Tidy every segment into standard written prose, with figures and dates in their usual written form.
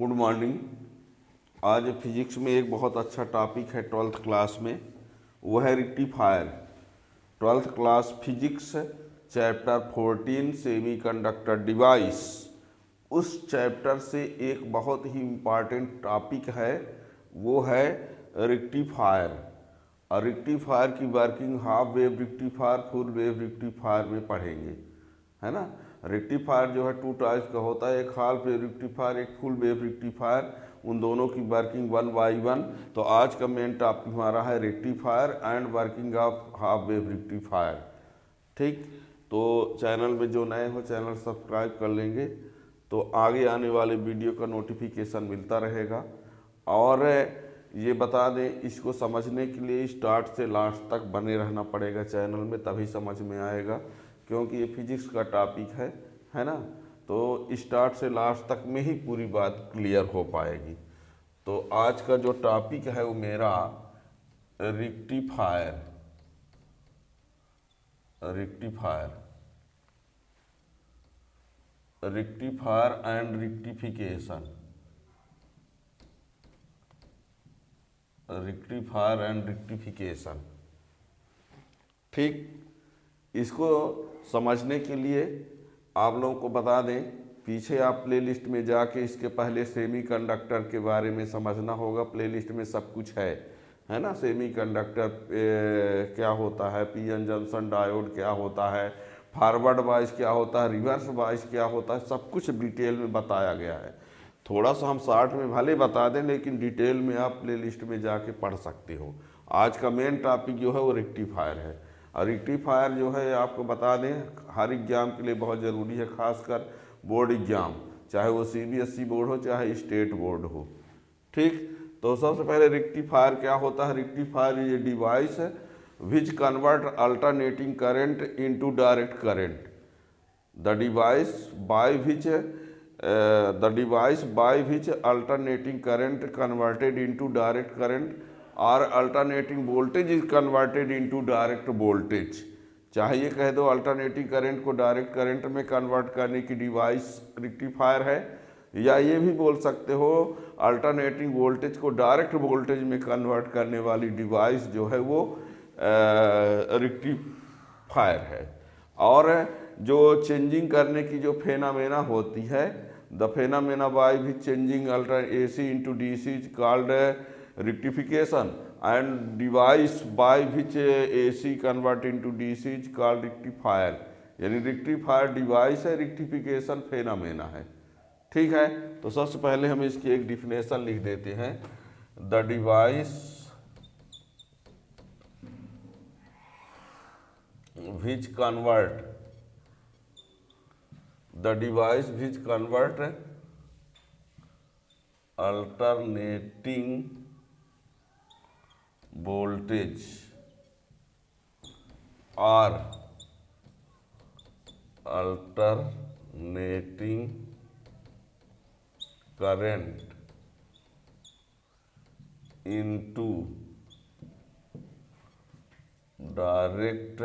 Good morning. आज physics में एक बहुत अच्छा टॉपिक है 12th क्लास में, वो है rectifier. 12th class physics chapter 14 semiconductor device, उस चैप्टर से एक बहुत ही इम्पॉर्टेंट टॉपिक है, वो है रेक्टिफायर। और रेक्टिफायर की working half wave rectifier, full wave rectifier में पढ़ेंगे, है ना। रेक्टिफायर जो है टू टाइप्स का होता है, एक हाफ वेव रेक्टिफायर, एक फुल वेव रेक्टिफायर। उन दोनों की वर्किंग 1 बाई 1। तो आज का मेन टॉपिक हमारा है rectifier and working of half wave rectifier. ठीक, तो चैनल में जो नए हो चैनल सब्सक्राइब कर लेंगे तो आगे आने वाले वीडियो का नोटिफिकेशन मिलता रहेगा। और ये बता दें, इसको समझने के लिए स्टार्ट से लास्ट तक बने रहना पड़ेगा चैनल में, तभी समझ में आएगा, क्योंकि ये फिजिक्स का टॉपिक है ना। तो स्टार्ट से लास्ट तक में ही पूरी बात क्लियर हो पाएगी। तो आज का जो टॉपिक है वो मेरा rectifier and rectification. Rectifier and rectification, ठीक। इसको समझने के लिए आप लोगों को बता दें, पीछे आप प्लेलिस्ट में जाके इसके पहले सेमीकंडक्टर के बारे में समझना होगा। प्लेलिस्ट में सब कुछ है ना। सेमीकंडक्टर क्या होता है, पीएन जंक्शन डायोड क्या होता है, फॉरवर्ड बायस क्या होता है, रिवर्स बायस क्या होता है, सब कुछ डिटेल में बताया गया है। थोड़ा सा हम शॉर्ट में भले बता दें, लेकिन डिटेल में आप प्लेलिस्ट में जाके पढ़ सकते हो। आज का मेन टॉपिक जो है वो रेक्टिफायर है। और रेक्टिफायर जो है आपको बता दें, हर एग्जाम के लिए बहुत ज़रूरी है, खासकर बोर्ड एग्जाम, चाहे वो सीबीएसई बोर्ड हो चाहे स्टेट बोर्ड हो। ठीक, तो सबसे पहले रेक्टिफायर क्या होता है। रेक्टिफायर ये डिवाइस है विच convert alternating current into direct current. The device by which alternating current converted into direct current or alternating voltage is converted into direct voltage। चाहे ये कह दो अल्टरनेटिंग करंट को डायरेक्ट करंट में कन्वर्ट करने की डिवाइस रेक्टिफायर है, या ये भी बोल सकते हो अल्टरनेटिंग वोल्टेज को डायरेक्ट वोल्टेज में कन्वर्ट करने वाली डिवाइस जो है वो रेक्टिफायर है। और जो चेंजिंग करने की जो फेनामेना होती है, द फेनामेना बाय भी changing alter AC into DC is called rectification, and device by which AC convert into DC is called rectifier. यानी रेक्टिफायर डिवाइस है, रेक्टिफिकेशन फेनामेना है। ठीक है, तो सबसे पहले हम इसकी एक डिफिनेशन लिख देते हैं। The device which convert alternating voltage or alternating current into direct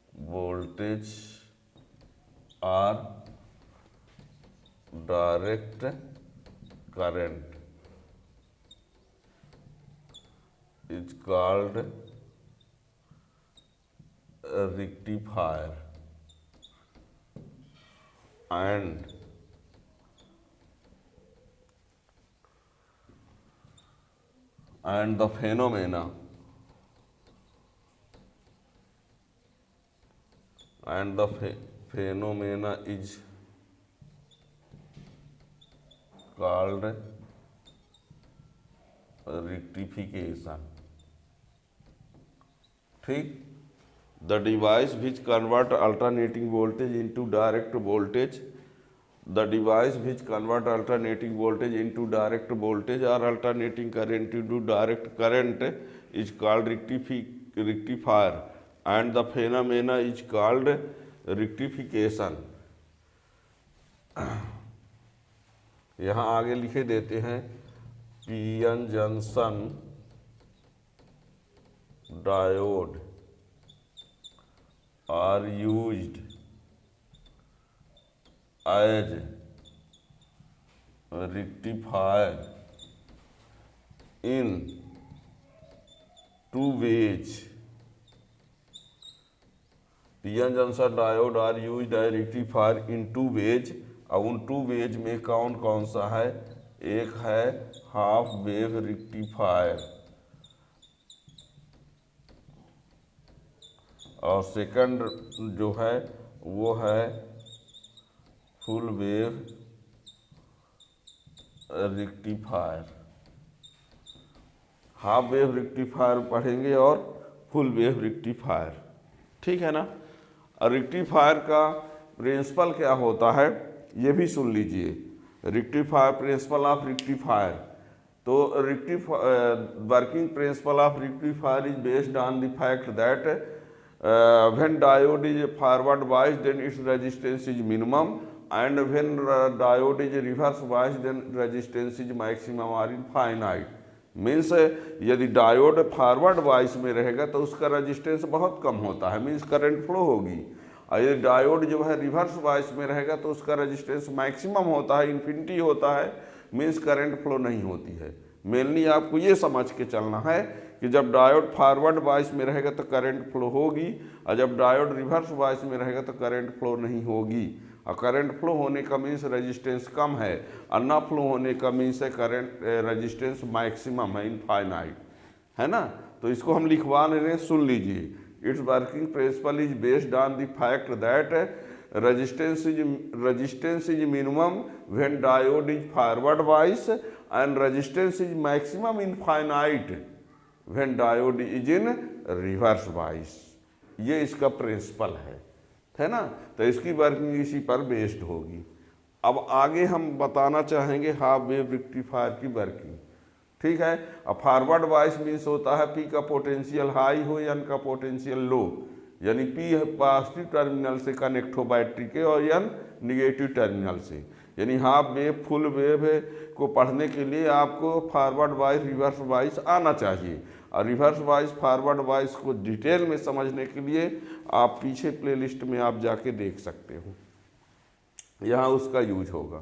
voltage or direct current is called a rectifier, and the phenomena is called rectification। ठीक, the device which convert alternating voltage into direct voltage, the device which convert alternating voltage into direct voltage और alternating current into direct current is called rectifier, and the phenomena is called rectification. यहाँ आगे लिखे देते हैं, PN junction diode are used as rectifier in two ways. PN junction diode are used as rectifier in two ways. अब उन two ways में कौन कौन सा है? एक है हाफ वेव रेक्टिफायर और सेकंड जो है वो है full wave rectifier. Half wave rectifier पढ़ेंगे और फुल वेव रेक्टिफायर, ठीक है ना। रेक्टिफायर का प्रिंसिपल क्या होता है ये भी सुन लीजिए। Rectifier, principle of rectifier. तो working principle of rectifier is based on the fact that when diode is forward bias then its resistance is minimum and when diode is reverse bias then resistance is maximum और infinite. Means यदि diode forward bias में रहेगा तो उसका resistance बहुत कम होता है, means current flow होगी। और यदि डायोड जो है रिवर्स बायस में रहेगा तो उसका रेजिस्टेंस मैक्सिमम होता है, इन्फिनिटी होता है, मीन्स करंट फ्लो नहीं होती है। मेनली आपको ये समझ के चलना है कि जब डायोड फॉरवर्ड बायस में रहेगा तो करंट फ्लो होगी और जब डायोड रिवर्स बायस में रहेगा तो करंट फ्लो नहीं होगी। और करंट फ्लो होने का मीन्स रेजिस्टेंस कम है और ना फ्लो होने का मीन्स है करंट रेजिस्टेंस मैक्सिमम है, इनफाइनाइट, है ना। तो इसको हम लिखवा ले रहे हैं, सुन लीजिए। It's working principle is based on the fact that resistance is minimum when diode is forward bias and resistance is maximum infinite when diode is in reverse bias. ये इसका प्रिंसिपल है ना। तो इसकी वर्किंग इसी पर बेस्ड होगी। अब आगे हम बताना चाहेंगे हाफ वेव रेक्टिफायर की वर्किंग, ठीक है। अब फॉरवर्ड बायस मीन्स होता है पी का पोटेंशियल हाई हो, एन का पोटेंशियल लो, यानी पी पॉजिटिव टर्मिनल से कनेक्ट हो बैटरी के और एन निगेटिव टर्मिनल से। यानी हाफ वेव फुल वेव को पढ़ने के लिए आपको फॉरवर्ड बायस रिवर्स बायस आना चाहिए। और रिवर्स बायस फॉरवर्ड बायस को डिटेल में समझने के लिए आप पीछे प्लेलिस्ट में आप जाके देख सकते हो, यहाँ उसका यूज होगा।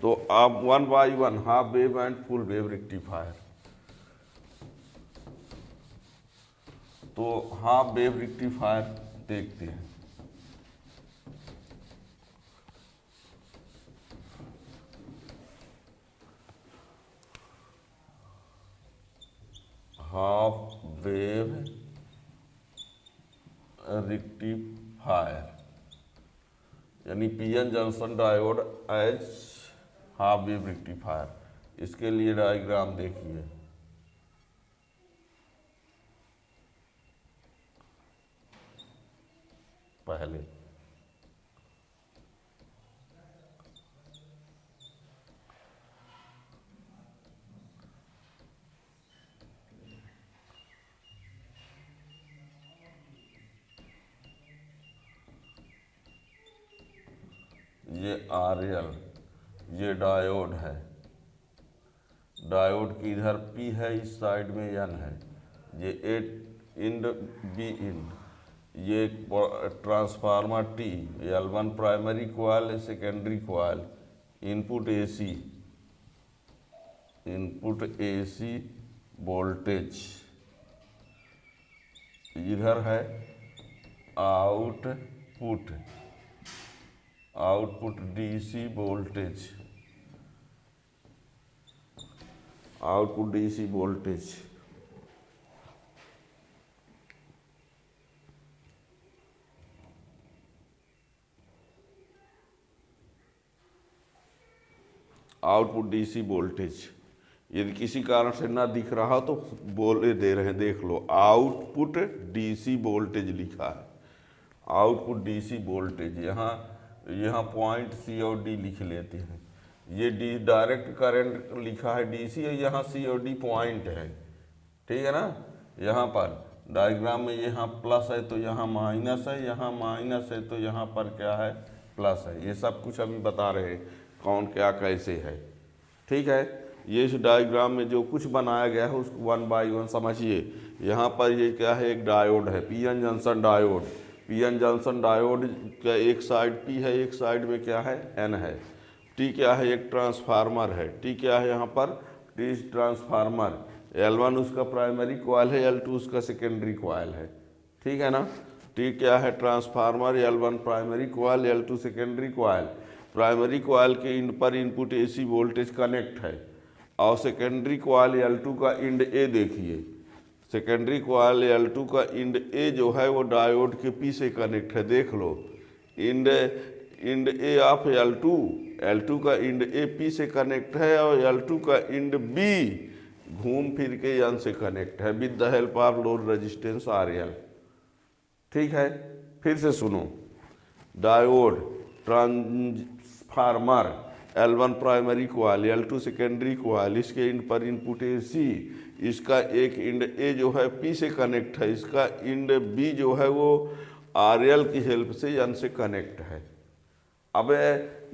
तो आप 1 by 1 half wave and full wave rectifier. तो हाफ वेव रेक्टिफायर देखते हैं। हाफ वेव रेक्टिफायर यानी PN junction diode as half wave rectifier. इसके लिए डायग्राम देखिए। पहले ये RL, ये डायोड है। डायोड की इधर P है, इस साइड में N है। ये A इंड B इंड, ये transformer T, L1 primary coil, secondary coil, input AC voltage, इधर है output DC voltage, output DC voltage. Output DC voltage यदि किसी कारण से ना दिख रहा तो बोले दे रहे हैं, देख लो। आउटपुट DC वोल्टेज लिखा है, आउटपुट DC वोल्टेज। यहाँ पॉइंट C और D लिख लेते हैं। ये डायरेक्ट करंट लिखा है DC है, यहाँ C और D पॉइंट है, ठीक है ना। यहाँ पर डायग्राम में यहाँ प्लस है तो यहाँ माइनस है, यहाँ माइनस है तो यहाँ पर क्या है, प्लस है। ये सब कुछ अभी बता रहे हैं कौन क्या कैसे है, ठीक है। ये इस डायग्राम में जो कुछ बनाया गया है उसको 1 by 1 समझिए। यहाँ पर ये क्या है, एक डायोड है, PN junction diode. PN junction diode का एक साइड P है, एक साइड में क्या है, N है। टी क्या है, एक ट्रांसफार्मर है। टी क्या है यहाँ पर, टी इज ट्रांसफार्मर। L1 उसका प्राइमरी कॉइल है, L2 उसका सेकेंडरी कॉइल है, ठीक है ना। टी क्या है, transformer, L1 primary coil, L2 secondary coil. Primary coil के इंड पर इनपुट AC वोल्टेज कनेक्ट है, और सेकेंडरी कॉइल L2 का इंड ए देखिए, सेकेंडरी कॉइल L2 का इंड ए जो है वो डायोड के पी से कनेक्ट है, देख लो। End end A of L2 का इंड ए पी से कनेक्ट है, और L2 का इंड बी घूम फिर के N से कनेक्ट है with the help of load resistance RL, ठीक है। फिर से सुनो, diode, transformer, L1 primary coil, L2 secondary coil, इसके इंड पर इनपुट AC, इसका एक इंड ए जो है P से कनेक्ट है, इसका इंड B जो है वो RL की हेल्प से N से कनेक्ट है। अब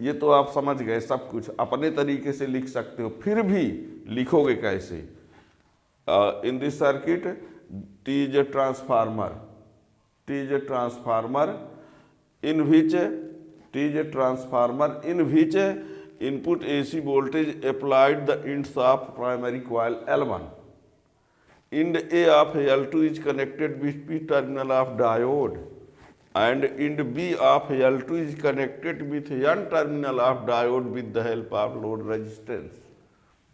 ये तो आप समझ गए, सब कुछ अपने तरीके से लिख सकते हो, फिर भी लिखोगे कैसे। In this circuit T is a transformer, T is a transformer in which T is a transformer in which input AC voltage applied the ends of primary coil L1. End A of L2 is connected with P terminal of diode, and end B of L2 is connected with N terminal of diode with the help of load resistance.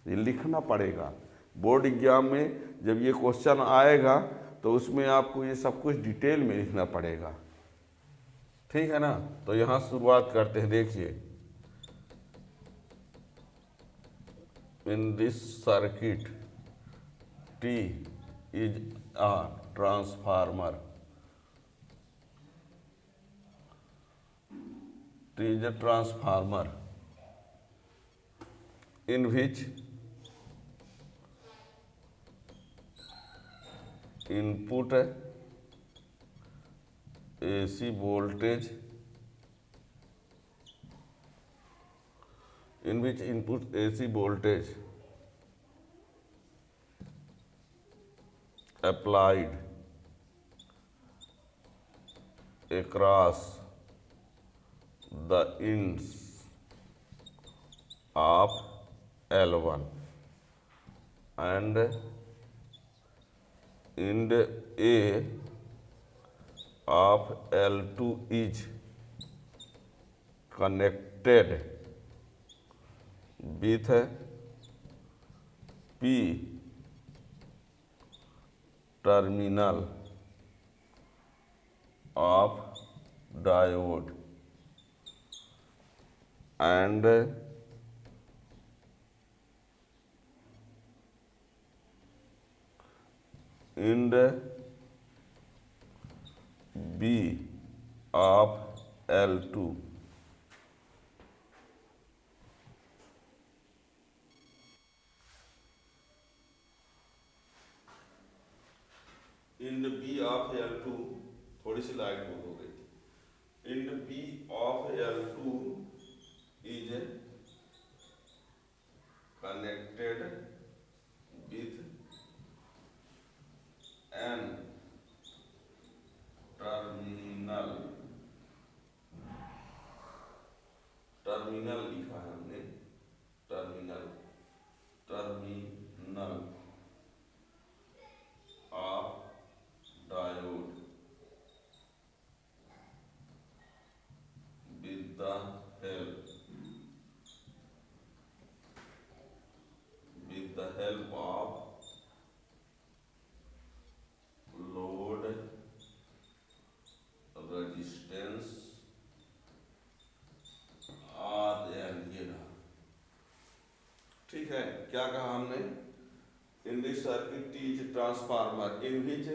ये लिखना पड़ेगा board exam में, जब ये question आएगा तो उसमें आपको ये सब कुछ डिटेल में लिखना पड़ेगा, ठीक है ना। तो यहाँ शुरुआत करते हैं, देखिए। In this circuit, T is a transformer. T is a transformer in which input AC voltage, in which input AC voltage applied across the ends of L1 and end A of L2 is connected with P terminal of diode, and end B of L2 end B of L2, थोड़ी सी light बोल हो गई थी। End B of L2 is connected with N terminal, terminal लिखा है हमने, terminal, terminal of diode with the help of load resistance RL, ये रहा, ठीक है। क्या कहा हमने, in this circuit T is a transformer in which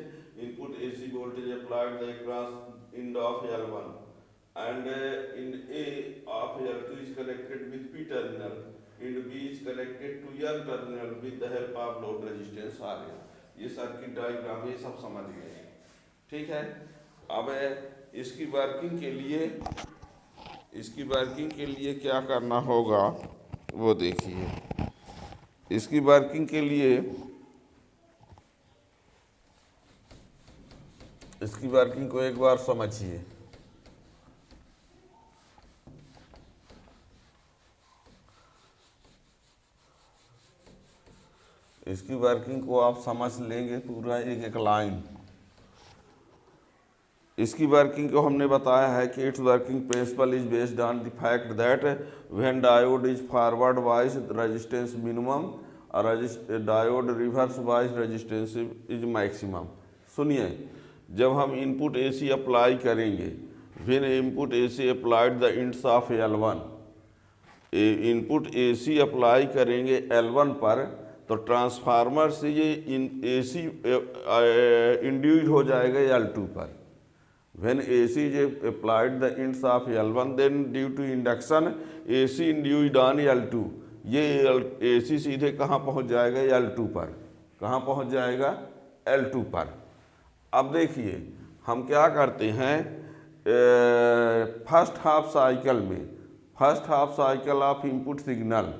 input AC voltage applied the across end of L1 and end A of L2 is connected with P terminal, end B is connected to N terminal with the help of load resistance RL। ये circuit diagram ये सब समझ गए, ठीक है। अब इसकी working के लिए क्या करना होगा वो देखिए। इसकी वर्किंग के लिए, इसकी वर्किंग को एक बार समझिए। इसकी वर्किंग को आप समझ लेंगे पूरा एक एक लाइन। इसकी वर्किंग को हमने बताया है कि its working principle is based on the fact that when diode is forward wise resistance minimum और diode reverse wise resistance is maximum. सुनिए, जब हम इनपुट AC अप्लाई करेंगे, when input AC applied the ends of L1, input AC apply करेंगे L1 पर तो transformer से ये AC इंड्यूस हो जाएगा L2 पर। When AC is applied the ends of L1, then due to induction AC induced on L2, ये AC सीधे कहाँ पहुँच जाएगा? L2 पर। कहाँ पहुँच जाएगा? L2 पर। अब देखिए हम क्या करते हैं, फर्स्ट हाफ साइकिल में, first half cycle of input signal,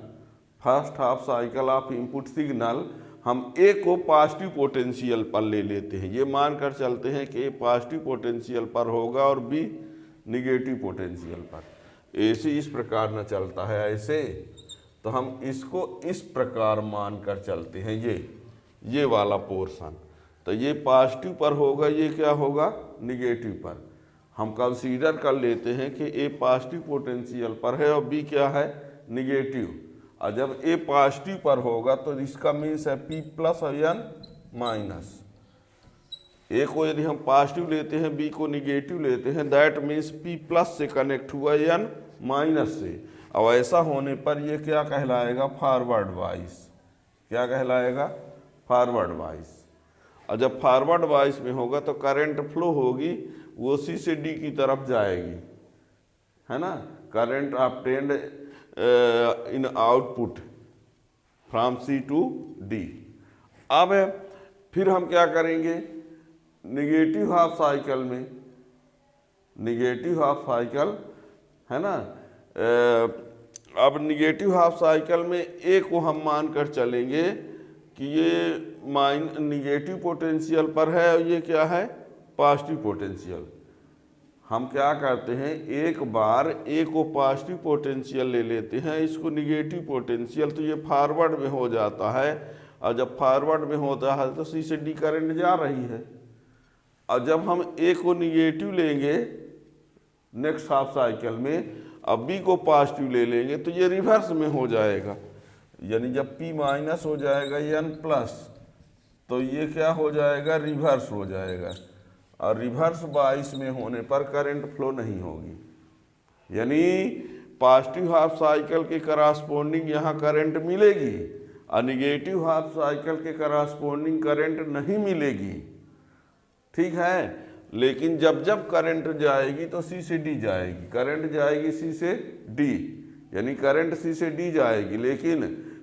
first half cycle of input signal हम A को पॉजिटिव पोटेंशियल पर ले लेते हैं। ये मानकर चलते हैं कि A पॉजिटिव पोटेंशियल पर होगा और B निगेटिव पोटेंशियल पर। AC इस प्रकार न चलता है ऐसे, तो हम इसको इस प्रकार मानकर चलते हैं, ये वाला पोर्शन। तो ये पॉजिटिव पर होगा, ये क्या होगा? निगेटिव पर। हम कंसीडर कर लेते हैं कि A पॉजिटिव पोटेंशियल पर है और B क्या है? निगेटिव। और जब A पॉजिटिव पर होगा तो इसका मीन्स है P प्लस और N माइनस। A को यदि हम पॉजिटिव लेते हैं, B को निगेटिव लेते हैं, दैट मीन्स P प्लस से कनेक्ट हुआ N माइनस से। अब ऐसा होने पर ये क्या कहलाएगा? Forward bias. क्या कहलाएगा? Forward bias. और जब फॉरवर्ड वाइस में होगा तो करंट फ्लो होगी, वो C से D की तरफ जाएगी, है ना। Current obtained in output from C to D। अब फिर हम क्या करेंगे? निगेटिव हाफ साइकिल में, निगेटिव हाफ साइकिल है ना, अब निगेटिव हाफ साइकिल में A को हम मानकर चलेंगे कि ये निगेटिव पोटेंशियल पर है और ये क्या है? Positive potential. हम क्या करते हैं, एक बार A को पॉजिटिव पोटेंशियल ले लेते हैं, इसको निगेटिव पोटेंशियल, तो ये फॉरवर्ड में हो जाता है। और जब फॉरवर्ड में होता है तो C से D करंट जा रही है। और जब हम A को निगेटिव लेंगे नेक्स्ट हाफ साइकिल में, अब B को पॉजिटिव ले लेंगे तो ये रिवर्स में हो जाएगा। यानी जब P माइनस हो जाएगा N प्लस, तो ये क्या हो जाएगा? रिवर्स हो जाएगा। और रिवर्स बाइस में होने पर करंट फ्लो नहीं होगी। यानी पॉजिटिव हाफ साइकिल के करस्पॉन्डिंग यहाँ करंट मिलेगी और निगेटिव हाफ साइकिल के करस्पॉन्डिंग करंट नहीं मिलेगी, ठीक है। लेकिन जब जब करंट जाएगी तो C से D जाएगी, करंट जाएगी C से D, यानी करंट C से D जाएगी। लेकिन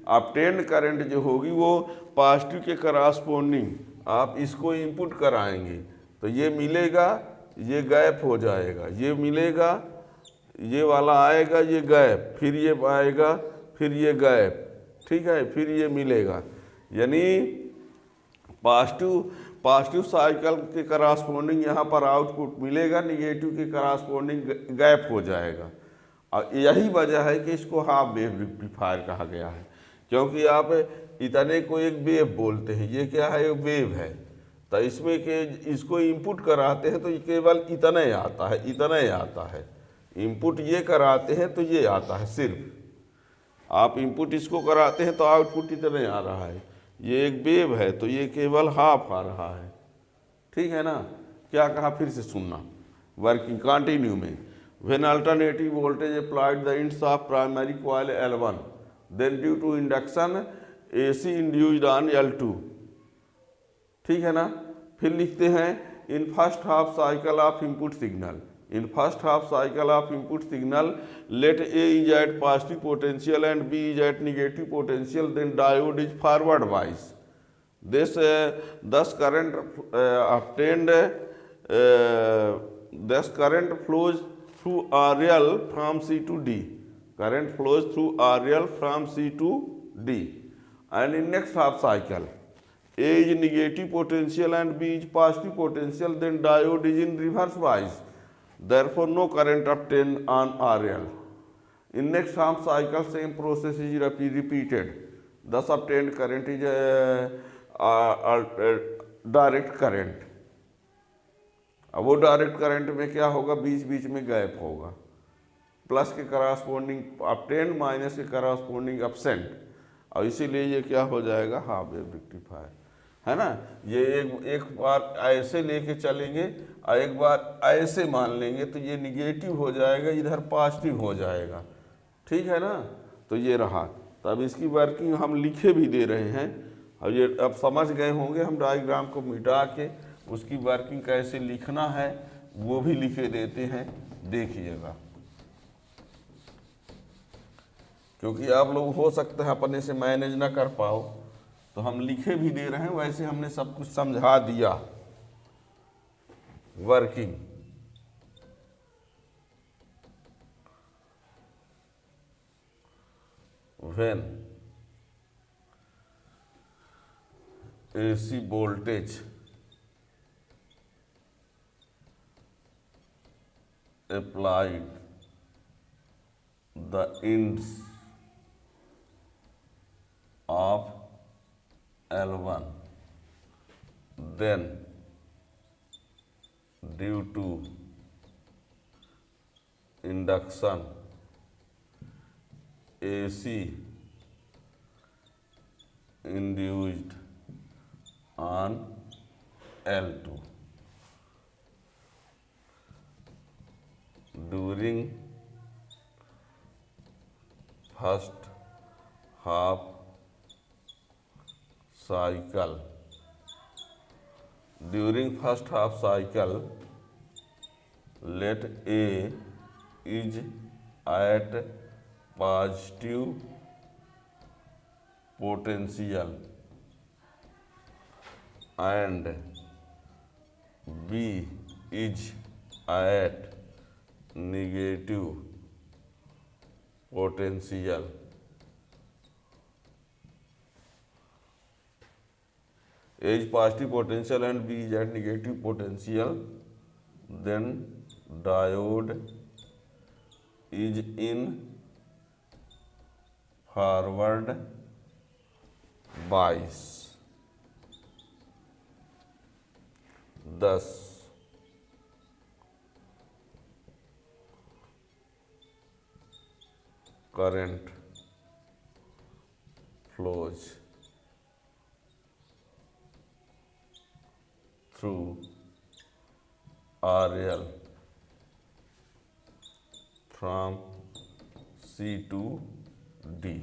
ऑब्टेन्ड करंट जो होगी वो पॉजिटिव के करस्पॉन्डिंग आप इसको इनपुट कराएंगे तो ये मिलेगा, ये गैप हो जाएगा, ये मिलेगा, ये वाला आएगा, ये गैप, फिर ये आएगा, फिर ये गैप, ठीक है, फिर ये मिलेगा। यानी पॉजिटिव साइकिल के करस्पॉन्डिंग यहाँ पर आउटपुट मिलेगा, निगेटिव के करस्पॉन्डिंग गैप हो जाएगा। और यही वजह है कि इसको हाफ वेव रेक्टिफायर कहा गया है, क्योंकि आप इतने को एक वेव बोलते हैं। ये क्या है? वेव है। तो इसमें के इसको इनपुट कराते हैं तो ये केवल इतना ही आता है, इतना ही आता है। इनपुट ये कराते हैं तो ये आता है, सिर्फ आप इनपुट इसको कराते हैं तो आउटपुट इतना ही आ रहा है। ये एक वेव है तो ये केवल हाफ आ रहा है, ठीक है ना। क्या कहा? फिर से सुनना, वर्किंग कंटिन्यू में। When alternative voltage applied the ends of primary coil L1, then due to induction AC induced on L2, ठीक है ना। फिर लिखते हैं in first half cycle of input signal, in first half cycle of input signal let A is at positive potential and B is at negative potential, then diode is forward bias. This thus current obtained thus current flows through RL from C to D. Current flows through RL from C to D. And in next half cycle, A is negative potential and B is positive potential, then diode is in reverse bias. Therefore, no current obtained on RL. In next half cycle, same process is repeated. thus obtained current is direct current. अब वो direct current में क्या होगा, बीच बीच में gap होगा, plus के करास्पोंडिंग obtained minus के करास्पोंडिंग absent, और इसीलिए ये क्या हो जाएगा, हाफ वेव रेक्टिफायर, है ना। ये एक बार ऐसे लेके चलेंगे और एक बार ऐसे मान लेंगे तो ये निगेटिव हो जाएगा, इधर पॉजिटिव हो जाएगा, ठीक है ना। तो ये रहा। तो अब इसकी वर्किंग हम लिखे भी दे रहे हैं, अब ये अब समझ गए होंगे, हम डायग्राम को मिटा के उसकी वर्किंग कैसे लिखना है वो भी लिखे देते हैं, देखिएगा। क्योंकि आप लोग हो सकता है अपने से मैनेज ना कर पाओ, तो हम लिखे भी दे रहे हैं, वैसे हमने सब कुछ समझा दिया। Working, when AC voltage applied the ends of L1, then due to induction AC induced on L2 during first half cycle. During first half cycle, let A is at positive potential and B is at negative potential. A is positive potential and B is at negative potential, then diode is in forward bias. Thus current flows through RL from C to D।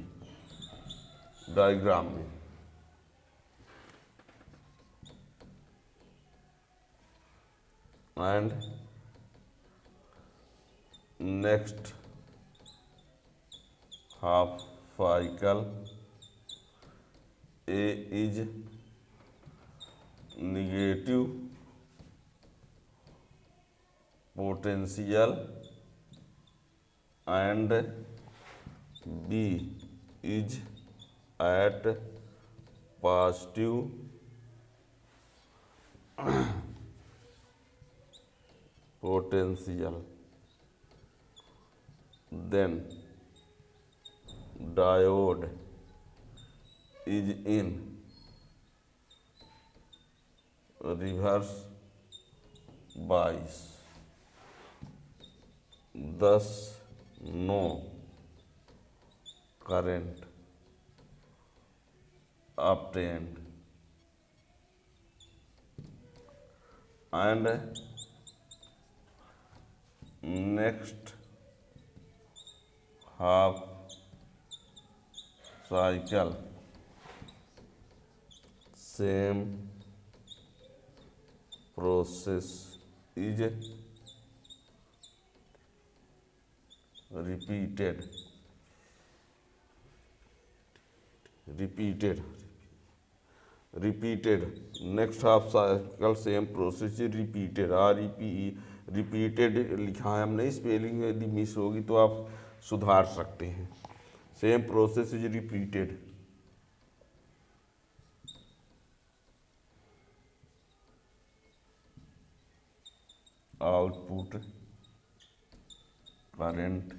Diagram में and next half cycle A is negative potential and B is at positive potential, then diode is in reverse bias, thus no current obtained, and next half cycle same process is repeated next half cycle same process is repeated, repeated लिखा है हमने, spelling यदि miss होगी तो आप सुधार सकते हैं। Same process is repeated. Output current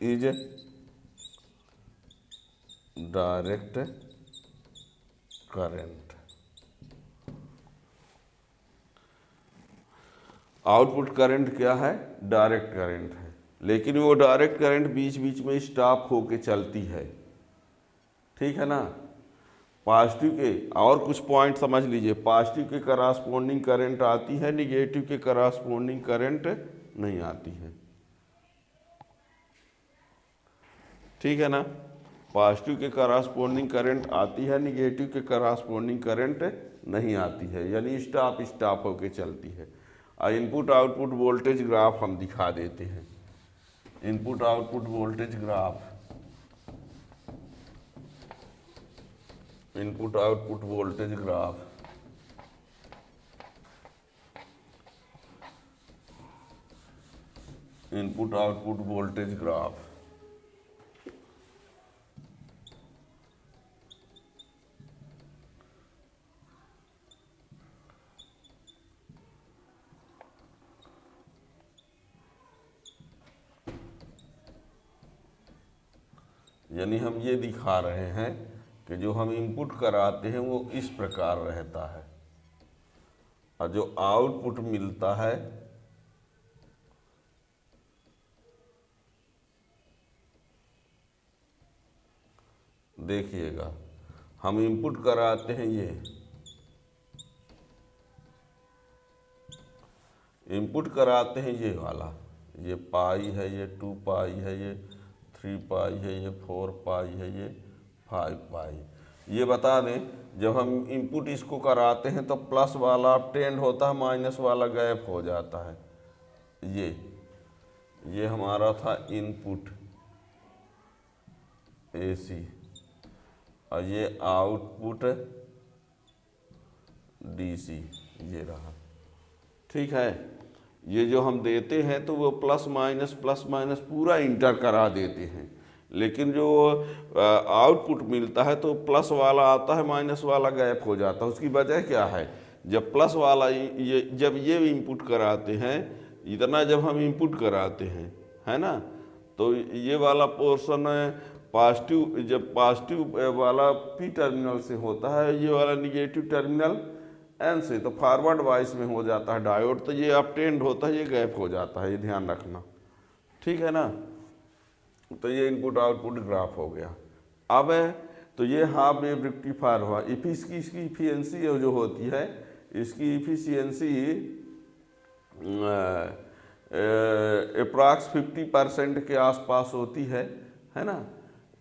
is direct current. Output current क्या है? डायरेक्ट करंट है, लेकिन वो डायरेक्ट करंट बीच बीच में स्टॉप होके चलती है, ठीक है ना। पॉजिटिव के और कुछ पॉइंट समझ लीजिए, पॉजिटिव के करस्पॉन्डिंग करंट आती है, निगेटिव के करस्पॉन्डिंग करंट नहीं आती है, ठीक है ना। पॉजिटिव के करस्पॉन्डिंग करंट आती है, निगेटिव के करस्पॉन्डिंग करंट नहीं आती है, यानी स्टॉप स्टॉप होके चलती है। इनपुट आउटपुट वोल्टेज ग्राफ हम दिखा देते हैं। Input output voltage graph, input output voltage graph, input output voltage graph. यानी हम ये दिखा रहे हैं कि जो हम इनपुट कराते हैं वो इस प्रकार रहता है, और जो आउटपुट मिलता है देखिएगा, हम इनपुट कराते हैं ये, इनपुट कराते हैं ये वाला, ये पाई है, ये 2 पाई है, ये 3 पाई है, ये 4 पाई है, ये 5 पाई। ये बता दें, जब हम इनपुट इसको कराते हैं तो प्लस वाला अपटेंड होता है, माइनस वाला गैप हो जाता है। ये हमारा था इनपुट AC, और ये आउटपुट DC, ये रहा, ठीक है। ये जो हम देते हैं तो वो प्लस माइनस पूरा इंटर करा देते हैं, लेकिन जो आउटपुट मिलता है तो प्लस वाला आता है, माइनस वाला गैप हो जाता है। उसकी वजह क्या है? जब प्लस वाला जब ये इनपुट कराते हैं, इतना जब हम इनपुट कराते हैं, है ना, तो ये वाला पोर्शन पॉजिटिव, जब पॉजिटिव वाला P टर्मिनल से होता है, ये वाला निगेटिव टर्मिनल N से, तो फॉरवर्ड वाइस में हो जाता है डायोड, तो ये अपटेंड होता है, ये गैप हो जाता है, ये ध्यान रखना, ठीक है ना। तो ये इनपुट आउटपुट ग्राफ हो गया। अब तो ये हाफ वेव रेक्टिफायर हुआ। इसकी इफिशियंसी जो होती है, इसकी इफिशियंसी अप्रॉक्स 50% के आसपास होती है ना,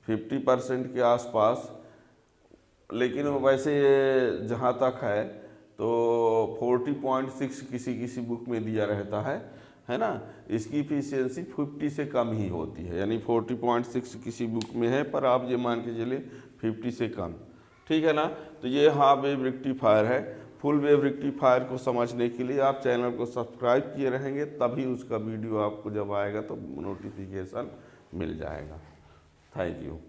50% के आसपास। लेकिन वैसे जहाँ तक है तो 40.6 किसी बुक में दिया रहता है ना। इसकी इफिशियंसी 50 से कम ही होती है, यानी 40.6 किसी बुक में है, पर आप ये मान के चलिए 50 से कम, ठीक है ना। तो ये हाफ वेव रेक्टिफायर है। फुल वेव रेक्टिफायर को समझने के लिए आप चैनल को सब्सक्राइब किए रहेंगे, तभी उसका वीडियो आपको जब आएगा तो नोटिफिकेशन मिल जाएगा। Thank you.